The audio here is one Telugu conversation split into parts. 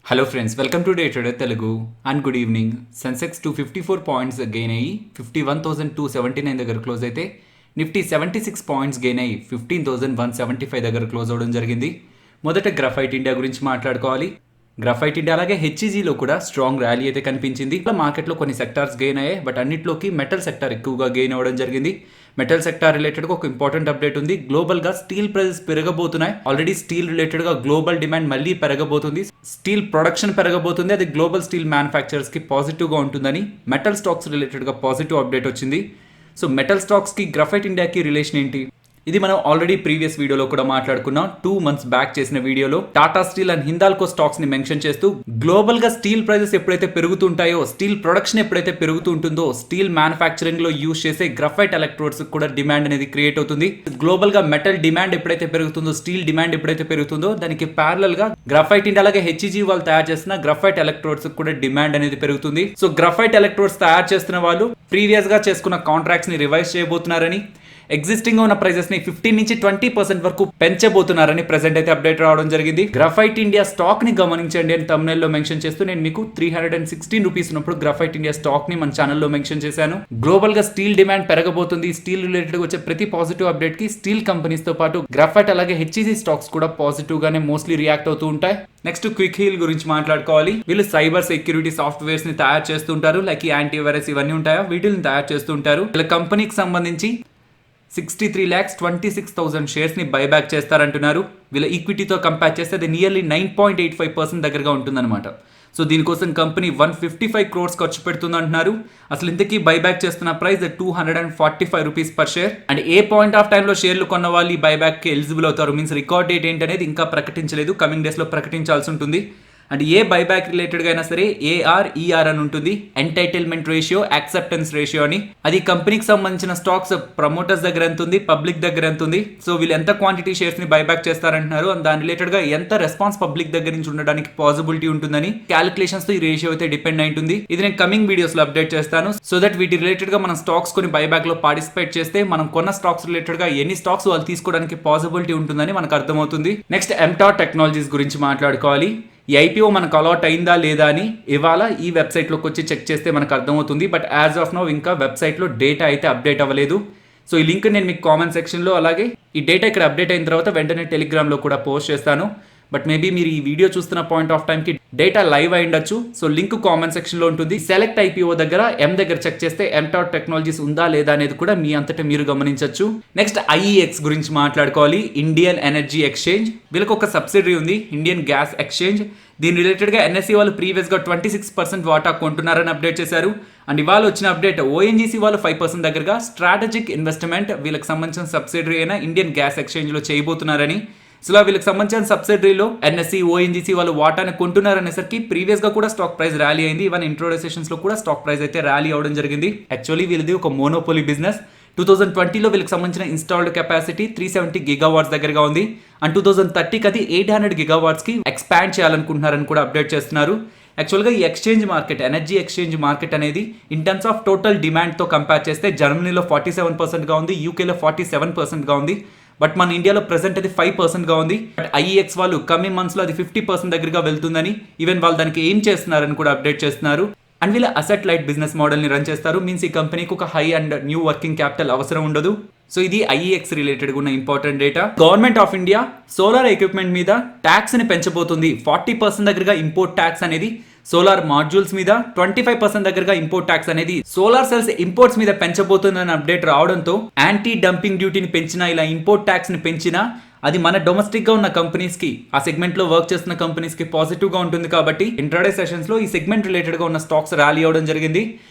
Hello friends, welcome to day trader Telugu and good evening. Sensex 254 points gain అయ్యి 51,279 దగ్గర క్లోజ్ అయితే నిఫ్టీ 76 పాయింట్స్ గెయిన్ అయ్యి 15,175 దగ్గర క్లోజ్ అవ్వడం జరిగింది. మొదట గ్రాఫైట్ ఇండియా గురించి మాట్లాడుకోవాలి. గ్రాఫైట్ ఇండియా అలాగే హెచ్ఈజీలో కూడా స్ట్రాంగ్ ర్యాలీ అయితే కనిపించింది. మార్కెట్లో కొన్ని సెక్టార్స్ గెయిన్ అయ్యాయి, బట్ అన్నిట్లోకి మెటల్ సెక్టార్ ఎక్కువగా గెయిన్ అవ్వడం జరిగింది. మెటల్ సెక్టార్ రిలేటెడ్గా ఒక ఇంపార్టెంట్ అప్డేట్ ఉంది. గ్లోబల్గా స్టీల్ ప్రైజెస్ పెరగబోతున్నాయి. ఆల్రెడీ స్టీల్ రిలేటెడ్గా గ్లోబల్ డిమాండ్ మళ్ళీ పెరగబోతుంది. Steel production పెరగబోతుంది. అది గ్లోబల్ స్టీల్ మ్యానుఫ్యాక్చరర్స్కి పాజిటివ్గా ఉంటుందని మెటల్ స్టాక్స్ రిలేటెడ్గా పాజిటివ్ అప్డేట్ వచ్చింది. సో మెటల్ స్టాక్స్కి గ్రాఫైట్ ఇండియాకి రిలేషన్ ఏంటి? ఇది మనం ఆల్రెడీ ప్రీవియస్ వీడియోలో కూడా మాట్లాడుకున్నాం. 2 months బ్యాక్ చేసిన వీడియోలో Tata steel and Hindalco stocks ని మెన్షన్ చేస్తూ గ్లోబల్ గా స్టీల్ ప్రైజెస్ ఎప్పుడైతే పెరుగుతుంటాయో, స్టీల్ ప్రొడక్షన్ ఎప్పుడైతే పెరుగుతుంటుందో, స్టీల్ మ్యానుఫ్యాక్చరింగ్ లో యూజ్ చేసే గ్రాఫైట్ ఎలక్ట్రోడ్స్ కూడా డిమాండ్ అనేది క్రియేట్ అవుతుంది. గ్లోబల్ గా మెటల్ డిమాండ్ ఎప్పుడైతే పెరుగుతుందో, స్టీల్ డిమాండ్ ఎప్పుడైతే పెరుగుతుందో, దానికి ప్యారలల్ గా గ్రాఫైట్ ఇండియా అలాగే హెచ్ఈజీ వాళ్ళు తయారు చేస్తున్న గ్రాఫైట్ ఎలక్ట్రోడ్స్ కూడా డిమాండ్ అనేది పెరుగుతుంది. సో గ్రాఫైట్ ఎలక్ట్రోడ్స్ తయారు చేస్తున్న వాళ్ళు ప్రీవియస్ గా చేసుకున్న కాంట్రాక్ట్స్ ని రివైజ్ చేయబోతున్నారని, ఎగ్జిస్టింగ్ ఉన్న ప్రైజెస్ ని 15 నుంచి 20% వరకు పెంచబోతున్నారని ప్రెసెంట్ అయితే అప్డేట్ రావడం జరిగింది. గ్రాఫైట్ ఇండియా స్టాక్ ని గమనించండి అని thumbnail లో మెన్షన్ చేస్తూ నేను మీకు 316 రూపీస్ ఉన్నప్పుడు గ్రాఫైట్ ఇండియా స్టాక్ ని మన ఛానల్లో మెన్షన్ చేశాను. గ్లోబల్ గా స్టీల్ డిమాండ్ పెరగబోతుంది. స్టీల్ రిలేటెడ్ వచ్చే ప్రతి పాజిటివ్ అప్డేట్ కి స్టీల్ కంపెనీస్ తో పాటు గ్రాఫైట్ అలాగే హెచ్ఈజీ స్టాక్స్ కూడా పాజిటివ్ గానే మోస్ట్లీ రియాక్ట్ అవుతూ ఉంటాయి. నెక్స్ట్ క్విక్ హీల్ గురించి మాట్లాడుకోవాలి. వీళ్ళు సైబర్ సెక్యూరిటీ సాఫ్ట్వేర్స్ ని తయారు చేస్తుంటారు. లైక్ యాంటీవైరస్ ఇవన్నీ ఉంటాయా, వీటిని తయారు చేస్తుంటారు. వీళ్ళ కంపెనీకి సంబంధించి 63,26,000 షేర్స్ ని బైబ్యాక్ చేస్తారంటున్నారు. వీళ్ళ ఈక్విటీతో కంపేర్ చేస్తే అది నియర్లీ 9.85% దగ్గరగా ఉంటుందన్నమాట. సో దీనికోసం కంపెనీ 155 crores ఖర్చు పెడుతుంది అంటున్నారు. అసలు ఇంతకీ బైబ్యాక్ చేస్తున్న price 245 rupees per share. And A point of టైంలో షేర్లు కొన్న వాళ్ళు ఈ బైబ్యాక్ కి ఎలిజిబుల్ అవుతారు, మీన్స్ రికార్డ్ డేట్ ఏంటనేది ఇంకా ప్రకటించలేదు. కమింగ్ డేస్ లో ప్రకటించాల్సి ఉంటుంది. అండ్ ఏ బైబ్యాక్ రిలేటెడ్గా అయినా సరే ARER అని ఉంటుంది, ఎంటైటిల్మెంట్ రేషియో, యాక్సెప్టెన్స్ రేషియో అని. అది కంపెనీకి సంబంధించిన స్టాక్స్ ప్రమోటర్స్ దగ్గర ఎంత ఉంది, పబ్లిక్ దగ్గర ఎంత ఉంది, సో వీళ్ళు ఎంత క్వాంటిటీ షేర్స్ ని బైబ్యాక్ చేస్తారంటున్నారు, అండ్ దాని రిలేటెడ్ గా ఎంత రెస్పాన్స్ పబ్లిక్ దగ్గర నుంచి ఉండడానికి పాసిబిలిటీ ఉంటుందని క్యాలిక్యులేషన్స్ తో ఈ రేషియో అయితే డిపెండ్ అయి ఉంటుంది. ఇది నేను కమింగ్ వీడియోస్ లో అప్డేట్ చేస్తాను. సో దట్ వీటి రిలేటెడ్ గా మనం స్టాక్స్ కొని బైబ్యాక్ లో పార్టిసిపేట్ చేస్తే మనం కొన్న స్టాక్స్ రిలేటెడ్ గా ఎన్ని స్టాక్స్ వాళ్ళు తీసుకోవడానికి పాసిబిలిటీ ఉంటుందని మనకు అర్థమవుతుంది. నెక్స్ట్ ఎంటార్ టెక్నాలజీస్ గురించి మాట్లాడుకోవాలి. ఈ ఐపీఓ మనకు అలాట్ అయిందా లేదా అని ఇవాళ ఈ వెబ్సైట్లోకి వచ్చి చెక్ చేస్తే మనకు అర్థమవుతుంది. బట్ యాజ్ ఆఫ్ నౌ ఇంకా వెబ్సైట్లో డేటా అయితే అప్డేట్ అవ్వలేదు. సో ఈ లింక్ నేను మీకు కామెంట్ సెక్షన్లో, అలాగే ఈ డేటా ఇక్కడ అప్డేట్ అయిన తర్వాత వెంటనే టెలిగ్రామ్లో కూడా పోస్ట్ చేస్తాను. బట్ మేబీ మీరు ఈ వీడియో చూస్తున్న పాయింట్ ఆఫ్ టైంకి డేటా లైవ్ అయి ఉండొచ్చు. సో లింక్ కామెంట్ సెక్షన్లో ఉంటుంది. సెలెక్ట్ ఐపీఓ దగ్గర దగ్గర చెక్ చేస్తే ఎంటార్ టెక్నాలజీస్ ఉందా లేదా అనేది కూడా మీ అంతటా మీరు గమనించవచ్చు. నెక్స్ట్ IEX గురించి మాట్లాడుకోవాలి. Indian energy exchange. వీళ్ళకి ఒక సబ్సిడరీ ఉంది, ఇండియన్ గ్యాస్ ఎక్స్చేంజ్. దీని రిలేటెడ్గా NSE వాళ్ళు ప్రీవియస్గా 26% వాటా కొంటున్నారని అప్డేట్ చేశారు. అండ్ ఇవాళ వచ్చిన అప్డేట్ ONGC వాళ్ళు 5% దగ్గరగా స్ట్రాటజిక్ ఇన్వెస్ట్మెంట్ వీళ్ళకి సంబంధించిన సబ్సిడరీ అయిన ఇండియన్ గ్యాస్ ఎక్స్చేంజ్లో చేయబోతున్నారని. సో వీళ్ళకి సంబంధించిన సబ్సిడరీలో NSE, ONGC వాళ్ళు వాటాని కొంటున్నారనేసరికి ప్రీవియస్గా కూడా స్టాక్ ప్రైస్ ర్యాలీ అయింది. ఈవెన్ ఇంట్రోడే సెషన్స్లో కూడా స్టాక్ ప్రైస్ అయితే ర్యాలీ అవడం జరిగింది. యాక్చువల్లీ వీళ్ళది ఒక మోనోపోలీ బిజినెస్. 2020లో వీళ్ళకి సంబంధించిన ఇన్స్టాల్డ్ కెపాసిటీ 370 GW దగ్గరగా ఉంది. అండ్ 2030కి అది 800 GW కి ఎక్స్పాండ్ చేయాలనుకుంటున్నారని కూడా అప్డేట్ చేస్తున్నారు. యాక్చువల్గా ఈ exchange market, energy exchange market అనేది ఇన్ టర్మ్స్ ఆఫ్ టోటల్ డిమాండ్తో కంపేర్ చేస్తే జర్మనీలో 47%గా ఉంది, యూకేలో 47%గా ఉంది. బట్ మన ఇండియాలో ప్రెసెంట్ అది 5%గా ఉంది. బట్ IEX వాళ్ళు కమింగ్ మంత్స్లో అది 50% దగ్గరగా వెళ్తుందని, ఈవెన్ వాళ్ళు దానికి ఏం చేస్తున్నారని కూడా అప్డేట్ చేస్తున్నారు. అండ్ వీళ్ళ అసెట్ లైట్ బిజినెస్ మోడల్ని రన్ చేస్తారు. మీన్స్ ఈ కంపెనీకి ఒక high and new working capital అవసరం ఉండదు. సో ఇది IEX రిలేటెడ్గా ఉన్న important data. Government of India solar equipment మీద ట్యాక్స్ని పెంచబోతుంది. 40% దగ్గరగా ఇంపోర్ట్ ట్యాక్స్ అనేది సోలార్ మాడ్యూల్స్ మీద, 25% దగ్గరగా ఇంపోర్ట్ ట్యాక్స్ అనేది సోలార్ సెల్స్ ఇంపోర్ట్స్ మీద పెంచబోతుందని అప్డేట్ రావడంతో యాంటీ డంపింగ్ డ్యూటీని పెంచినా, ఇలా ఇంపోర్ట్ ట్యాక్స్ ని పెంచినా అది మన డొమెస్టిక్ గా ఉన్న కంపెనీస్ కి, ఆ సెగ్మెంట్ లో వర్క్ చేస్తున్న కంపెనీస్ కి పాజిటివ్ గా ఉంటుంది. కాబట్టి ఇంట్రాడే సెషన్స్ లో ఈ సెగ్మెంట్ రిలేటెడ్ గా ఉన్న స్టాక్స్ ర్యాలీ అవడం జరిగింది.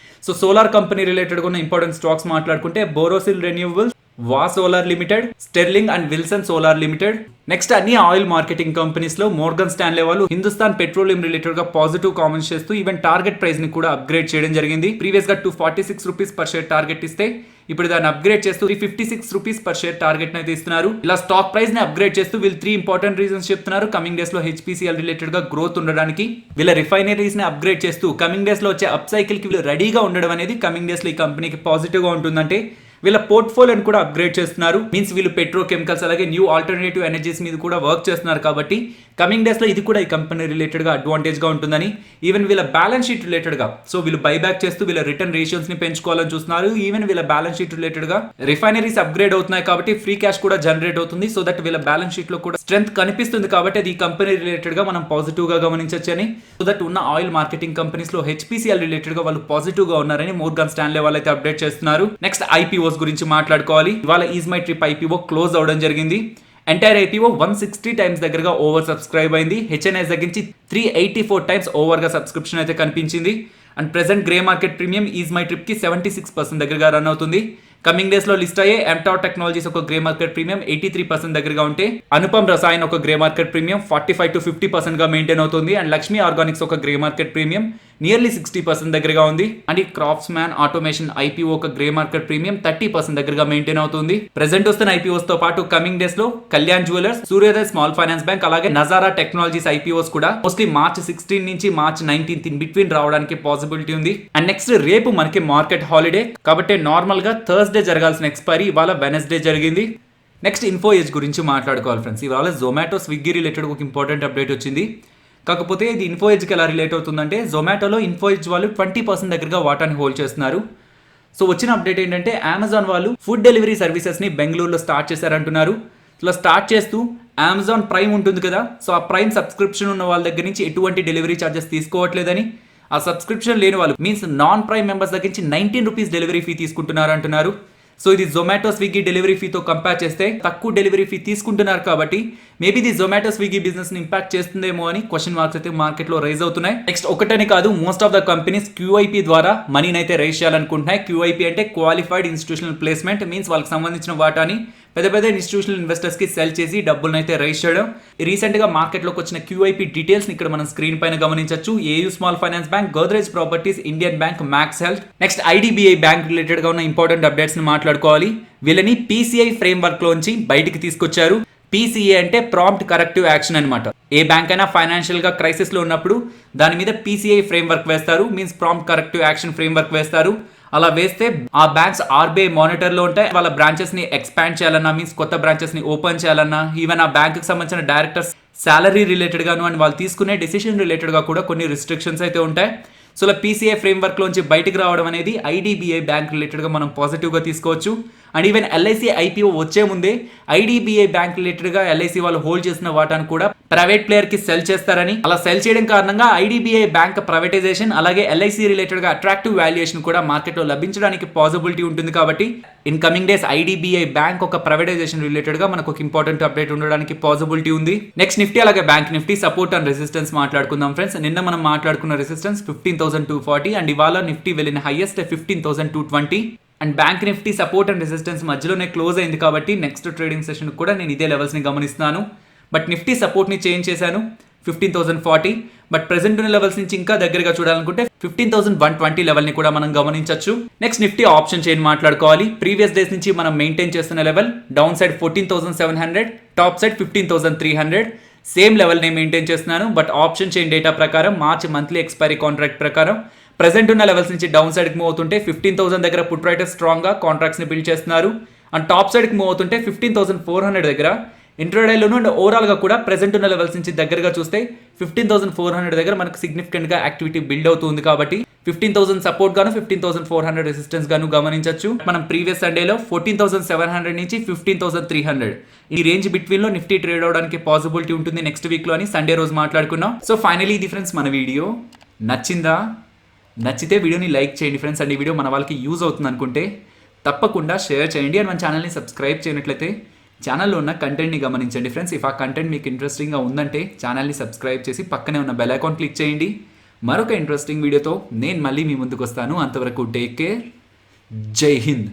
సో సోలార్ కంపెనీ రిలేటెడ్ గా ఉన్న ఇంపార్టెంట్ స్టాక్స్ మాట్లాడుకుంటే బోరోసిల్ రెన్యూవబుల్స్, వా solar limited, sterling and Wilson solar limited. Next అన్ని ఆయిల్ మార్కెటింగ్ కంపెనీస్ లో మోర్గన్ స్టాన్లే వాళ్ళు హిందుస్థాన్ పెట్రోలియం రిలేటెడ్ గా పాజిటివ్ కామెంట్స్ చేస్తూ ఈవెన్ టార్గెట్ ప్రైస్ ని కూడా అప్గ్రేడ్ చేయడం జరిగింది. ప్రీవియస్ గా 246 రూపీస్ పర్ షేర్ టార్గెట్ ఇస్తే ఇప్పుడు దాన్ని అప్గ్రేడ్ చేస్తూ 356 రూపీస్ పర్ షేర్ టార్గెట్ అయితే ఇస్తున్నారు. ఇలా స్టాక్ ప్రైస్ ని అప్గ్రేడ్ చేస్తూ వీళ్ళు 3 ఇంపార్టెంట్ రీజన్స్ చెప్తున్నారు. కమింగ్ డేస్ లో HPCL రిలేటెడ్ గా గ్రోత్ ఉండడానికి, వీళ్ళ రిఫైనరీస్ ని అప్గ్రేడ్ చేస్తూ కమింగ్ డేస్ లో వచ్చే అప్ సైకిల్ కి వీళ్ళు రెడీగా ఉండడం అనేది కమింగ్ డేస్ లో ఈ కంపెనీకి పాజిటివ్ గా ఉంటుందంటే వీళ్ళ పోర్ట్ఫోలియోని కూడా అప్గ్రేడ్ చేస్తున్నారు. మీన్స్ వీళ్ళు పెట్రోకెమికల్స్ అలాగే న్యూ ఆల్టర్నేటివ్ ఎనర్జీస్ మీద కూడా వర్క్ చేస్తున్నారు కాబట్టి కమింగ్ డేస్ లో ఇది కూడా ఈ కంపెనీ రిలేటెడ్ గా అడ్వాంటేజ్ గా ఉంటుందని, ఈవెన్ వీళ్ళ బ్యాలెన్స్ షీట్ రిలేటెడ్ గా సో వీళ్ళు బైబ్యాక్ చేస్తూ వీళ్ళ రిటర్న్ రేషియోస్ ని పెంచుకోవాలని చూస్తున్నారు. ఈవెన్ వీళ్ళ బ్యాలెన్స్ షీట్ రిలేటెడ్ గా రిఫైనరీస్ అప్గ్రేడ్ అవుతున్నాయి కాబట్టి ఫ్రీ క్యాష్ కూడా జనరేట్ అవుతుంది. సో దట్ వీళ్ళ బ్యాలెన్స్ షీట్ లో కూడా స్ట్రెంత్ కనిపిస్తుంది కాబట్టి అది ఈ కంపెనీ రిలేటెడ్ గా మనం పాజిటివ్ గా గమనించొచ్చని. సో దట్ ఉన్న ఆయిల్ మార్కెటింగ్ కంపెనీస్ లో HPCL రిలేటెడ్ గా వాళ్ళు పాజిటివ్ గా ఉన్నారని మోర్గాన్ స్టాన్లే వాళ్ళైతే అప్డేట్ చేస్తున్నారు. నెక్స్ట్ IPOs గురించి మాట్లాడుకోవాలి. ఇవాళ is my trip IPO close అవడం జరిగింది. ఎంటైర్ IPO 160 టైమ్స్ దగ్గరగా ఓవర్ సబ్స్క్రైబ్ అయింది. HNIs దగ్గరించి 384 టైమ్స్ ఓవర్ గా సబ్స్క్రిప్షన్ అయితే కనిపించింది. And present grey market premium is my trip కి 76% దగ్గరగా రన్ అవుతుంది. కమింగ్ డేస్ లో లిస్ట్ అయ్యే ఎంటార్ టెక్నాలజీస్ ఒక గ్రే మార్కెట్ ప్రీమియం 83% దగ్గరగా ఉంటే, అనుపమ్ రసాయన్ ఒక గ్రే మార్కెట్ ప్రీమియం 45 to 50% గా మెయింటైన్ అవుతుంది. అండ్ లక్ష్మీ ఆర్గానిక్స్ ఒక గ్రే మార్కెట్ ప్రీమియం నియర్లీ 60% దగ్గరగా ఉంది. అండ్ ఈ క్రాఫ్ట్స్ మ్యాన్ ఆటోమేషన్ IPO ఒక గ్రే మార్కెట్ ప్రీమియం 30% దగ్గరగా మెయింటైన్ అవుతుంది. ప్రెసెంట్ వస్తున్న IPOs తో పాటు కమింగ్ డేస్ లో కళ్యాణ్ జ్యువెలర్స్, సూర్యోదయ స్మాల్ ఫైనాన్స్ బ్యాంక్ అలాగే నజారా టెక్నాలజీస్ IPOs కూడా మోస్ట్లీ March 16 నుంచి March 19 ఇన్ బిట్వీన్ రావడానికి పాసిబిలిటీ ఉంది. అండ్ నెక్స్ట్ రేపు మనకి మార్కెట్ హాలిడే కాబట్టి నార్మల్ గా థర్స్డే జరగాల్సిన ఎక్స్పైరీ ఇవాళ వెనస్డే జరిగింది. నెక్స్ట్ ఇన్ఫో ఎడ్జ్ గురించి మాట్లాడుకోవాలి ఫ్రెండ్స్. ఇవాళ జొమాటో స్విగ్గీ రిలేటెడ్ ఒక ఇంపార్టెంట్ అప్డేట్ వచ్చింది. కాకపోతే ఇది ఇన్ఫో ఎడ్జ్కి ఎలా రిలేట్ అవుతుందంటే, జొమాటోలో ఇన్ఫో ఎడ్జ్ వాళ్ళు 20% దగ్గరగా వాటాని హోల్డ్ చేస్తున్నారు. సో వచ్చిన అప్డేట్ ఏంటంటే అమెజాన్ వాళ్ళు ఫుడ్ డెలివరీ సర్వీసెస్ని బెంగళూరులో స్టార్ట్ చేశారంటున్నారు. ఇలా స్టార్ట్ చేస్తూ అమెజాన్ ప్రైమ్ ఉంటుంది కదా, సో ఆ ప్రైమ్ సబ్స్క్రిప్షన్ ఉన్న వాళ్ళ దగ్గర నుంచి ఎటువంటి డెలివరీ ఛార్జెస్ తీసుకోవట్లేదని, ఆ సబ్స్క్రిప్షన్ లేని వాళ్ళు మీన్స్ నాన్ ప్రైమ్ మెంబర్స్ దగ్గర నుంచి 19 రూపీస్ డెలివరీ ఫీ తీసుకుంటున్నారు అంటున్నారు. సో ఇది జొమాటో స్విగ్గీ డెలివరీ ఫీతో కంపేర్ చేస్తే తక్కువ డెలివరీ ఫీ తీసుకుంటున్నారు కాబట్టి మేబీ ఇది జొమాటో స్విగ్గీ బిజినెస్ ని ఇంపాక్ట్ చేస్తుందేమో అని క్వశ్చన్ మార్క్స్ అయితే మార్కెట్ లో రైజ్ అవుతున్నాయి. నెక్స్ట్ ఒకటని కాదు, most of the companies QIP ద్వారా మనీని అయితే రైజ్ చేయాలనుకుంటున్నాయి. QIP అంటే క్వాలిఫైడ్ ఇన్స్టిట్యూషనల్ ప్లేస్మెంట్, మీన్స్ వాళ్ళకి సంబంధించిన వాటాని పెద్ద పెద్ద ఇన్స్టిట్యూషనల్ ఇన్వెస్టర్స్ కి సెల్ చేసి డబ్బులను అయితే రైజ్ చేయడం. రీసెంట్ గా మార్కెట్ లోకి వచ్చిన QIP డీటెయిల్స్ ఇక్కడ మనం స్క్రీన్ పైన గమనించవచ్చు. AU small finance bank, Godrej properties, Indian bank, max health. Next IDBI bank related గా ఉన్న ఇంపార్టెంట్ అప్డేట్స్ ని మాట్లాడుకోవాలి. వీళ్ళని PCI ఫ్రేమ్వర్క్ లోంచి బయటికి తీసుకొచ్చారు. PCA అంటే ప్రాంప్ట్ కరెక్టివ్ యాక్షన్ అనమాట. ఏ బ్యాంక్ అయినా ఫైనాన్షియల్ గా క్రైసిస్ లో ఉన్నప్పుడు దాని మీద PCI ఫ్రేమ్వర్క్ వేస్తారు, means prompt corrective action framework వేస్తారు. అలా వేస్తే ఆ బ్యాంక్స్ RBI మానిటర్ లో ఉంటాయి. వాళ్ళ బ్రాంచెస్ ని ఎక్స్పాండ్ చేయాలన్నా, మీన్స్ కొత్త బ్రాంచెస్ ని ఓపెన్ చేయాలన్నా, ఈవెన్ ఆ బ్యాంక్ కి సంబంధించిన డైరెక్టర్స్ సాలరీ రిలేటెడ్ గాను అండ్ వాళ్ళు తీసుకునే డెసిషన్ రిలేటెడ్ గా కూడా కొన్ని రిస్ట్రిక్షన్స్ అయితే ఉంటాయి. సో ఇలా PCI ఫ్రేమ్వర్క్ లోంచి బయటకు రావడం అనేది IDBI బ్యాంక్ రిలేటెడ్ గా మనం పాజిటివ్ గా తీసుకోవచ్చు. అండ్ ఈవెన్ LIC IPO వచ్చే ముందే IDBI బ్యాంక్ రిలేటెడ్ గా LIC వాళ్ళు హోల్డ్ చేసిన వాటాను కూడా ప్రైవేట్ ప్లేయర్ కి సెల్ చేస్తారని, అలా సెల్ చేయడం కారణంగా IDBI బ్యాంక్ ప్రైవేటైజేషన్ అలాగే LIC రిలేటెడ్ గా అట్రాక్టివ్ వాల్యుయేషన్ కూడా మార్కెట్ లో లభించడానికి పాసిబిలిటీ ఉంటుంది. కాబట్టి in coming days IDBI bank ఒక ప్రైవేటైజేషన్ రిలేటెడ్ గా మనకు ఒక ఇంపార్టెంట్ అప్డేట్ ఉండడానికి పాసిబిలిటీ ఉంది. నెక్స్ట్ నిఫ్టీ అలాగే bank Nifty support and resistance మాట్లాడుకుందాం ఫ్రెండ్స్. నిన్న మనం మాట్లాడుకున్న రెసిస్టెన్స్ 15,240 అండ్ ఇవాళ నిఫ్టీ వెళ్ళిన highest 15,220 and bank Nifty support and resistance మధ్యలోనే క్లోజ్ అయింది కాబట్టి నెక్స్ట్ ట్రేడింగ్ సెషన్ కూడా నేను ఇదే లెవెల్స్ ని గమనిస్తున్నాను. బట్ నిఫ్టీ సపోర్ట్ ని చేంజ్ చేశాను 15,040. బట్ ప్రెసెంట్ ఉన్న లెవెల్స్ నుంచి ఇంకా దగ్గరగా చూడాలనుకుంటే 15,120 లెవెల్ ని కూడా మనం గమనించవచ్చు. నెక్స్ట్ నిఫ్టీ ఆప్షన్ చైన్ మాట్లాడుకోవాలి. ప్రీవియస్ డేస్ నుంచి మనం మెయింటైన్ చేస్తున్న level down side 14,700, top side 15,300 same level ని మెయింటైన్ చేస్తున్నాను. బట్ ఆప్షన్ చైన్ డేటా ప్రకారం మార్చ్ మంత్లీ ఎక్స్పైరీ కాంట్రాక్ట్ ప్రకారం ప్రెసెంట్ ఉన్న లెవెల్స్ నుంచి డౌన్ సైడ్ కి మూవ్ అవుతుంటే 15,000 దగ్గర పుట్ రైటర్స్ స్ట్రాంగ్ గా కాంట్రాక్ట్స్ ని బిల్డ్ చేస్తున్నారు. అండ్ టాప్ సైడ్ కి మూవ్ అవుతుంటే 15,400 దగ్గర ఇంట్రాడేలోను అండ్ ఓవరాల్ గా కూడా ప్రెసెంట్ ఉన్న లెవెల్స్ నుంచి దగ్గరగా చూస్తే 15,400 దగ్గర మనకు సిగ్నిఫికెంట్ గా యాక్టివిటీ బిల్డ్ అవుతుంది. కాబట్టి 15,000 సపోర్ట్ గాను 15,400 రెసిస్టెన్స్ గాను గమనించవచ్చు. మనం ప్రీవియస్ సండేలో 14,700 నుంచి 15,300 ఈ రేంజ్ బిట్వీన్ లో నిఫ్టీ ట్రేడ్ అవడానికి పాసిబిలిటీ ఉంటుంది నెక్స్ట్ వీక్ లో అని సండే రోజు మాట్లాడుకున్నాం. సో ఫైనలీ ఇది ఫ్రెండ్స్ మన వీడియో నచ్చిందా? నచ్చితే వీడియోని లైక్ చేయండి ఫ్రెండ్స్. అండ్ ఈ వీడియో మన వాళ్ళకి యూజ్ అవుతుంది అనుకుంటే తప్పకుండా షేర్ చేయండి. అండ్ మన ఛానల్ని సబ్స్క్రైబ్ చేయనట్లయితే ఛానల్లో ఉన్న కంటెంట్ని గమనించండి ఫ్రెండ్స్. ఇఫ్ ఆ కంటెంట్ మీకు ఇంట్రెస్టింగ్గా ఉందంటే ఛానల్ని సబ్స్క్రైబ్ చేసి పక్కనే ఉన్న బెల్ ఐకాన్ క్లిక్ చేయండి. మరొక ఇంట్రెస్టింగ్ వీడియోతో నేను మళ్ళీ మీ ముందుకు వస్తాను. అంతవరకు టేక్ కేర్. జై హింద్.